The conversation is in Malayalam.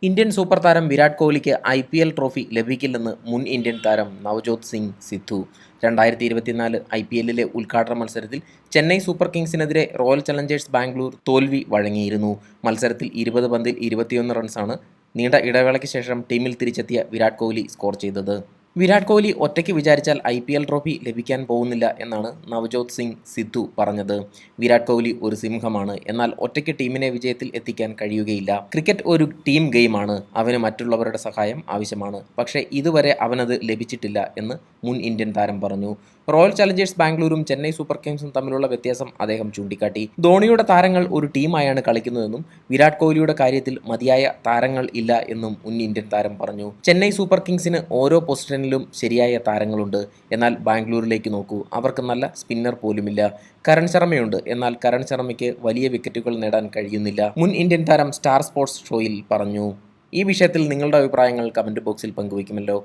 ഇന്ത്യൻ സൂപ്പർ താരം വിരാട് കോഹ്ലിക്ക് IPL ട്രോഫി ലഭിക്കില്ലെന്ന് മുൻ ഇന്ത്യൻ താരം നവജോത് സിംഗ് സിദ്ധു. 2024 IPLിലെ ഉദ്ഘാടന മത്സരത്തിൽ ചെന്നൈ സൂപ്പർ കിങ്സിനെതിരെ റോയൽ ചലഞ്ചേഴ്സ് ബാംഗ്ലൂർ തോൽവി വഴങ്ങിയിരുന്നു. മത്സരത്തിൽ 20 പന്തിൽ 21 റൺസാണ് നീണ്ട ഇടവേളയ്ക്ക് ശേഷം ടീമിൽ തിരിച്ചെത്തിയ വിരാട് കോഹ്ലി സ്കോർ ചെയ്തത്. വിരാട് കോഹ്ലി ഒറ്റയ്ക്ക് വിചാരിച്ചാൽ IPL ട്രോഫി ലഭിക്കാൻ പോകുന്നില്ല എന്നാണ് നവജോത് സിംഗ് സിദ്ധു പറഞ്ഞത്. വിരാട് കോഹ്ലി ഒരു സിംഹമാണ്, എന്നാൽ ഒറ്റയ്ക്ക് ടീമിനെ വിജയത്തിൽ എത്തിക്കാൻ കഴിയുകയില്ല. ക്രിക്കറ്റ് ഒരു ടീം ഗെയിമാണ്, അവന് മറ്റുള്ളവരുടെ സഹായം ആവശ്യമാണ്. പക്ഷേ ഇതുവരെ അവനത് ലഭിച്ചിട്ടില്ല എന്ന് മുൻ ഇന്ത്യൻ താരം പറഞ്ഞു. റോയൽ ചലഞ്ചേഴ്സ് ബാംഗ്ലൂരും ചെന്നൈ സൂപ്പർ കിങ്സും തമ്മിലുള്ള വ്യത്യാസം അദ്ദേഹം ചൂണ്ടിക്കാട്ടി. ധോണിയുടെ താരങ്ങൾ ഒരു ടീമായാണ് കളിക്കുന്നതെന്നും വിരാട് കോഹ്ലിയുടെ കാര്യത്തിൽ മതിയായ താരങ്ങൾ ഇല്ല എന്നും മുൻ ഇന്ത്യൻ താരം പറഞ്ഞു. ചെന്നൈ സൂപ്പർ കിങ്സിന് ഓരോ പൊസിഷനിലും ശരിയായ താരങ്ങളുണ്ട്. എന്നാൽ ബാംഗ്ലൂരിലേക്ക് നോക്കൂ, അവർക്ക് നല്ല സ്പിന്നർ പോലുമില്ല. കരൺ ശർമ്മയുണ്ട്, എന്നാൽ കരൺ ശർമ്മയ്ക്ക് വലിയ വിക്കറ്റുകൾ നേടാൻ കഴിയുന്നില്ല. മുൻ ഇന്ത്യൻ താരം സ്റ്റാർ സ്പോർട്സ് ഷോയിൽ പറഞ്ഞു. ഈ വിഷയത്തിൽ നിങ്ങളുടെ അഭിപ്രായങ്ങൾ കമന്റ് ബോക്സിൽ പങ്കുവയ്ക്കുമല്ലോ.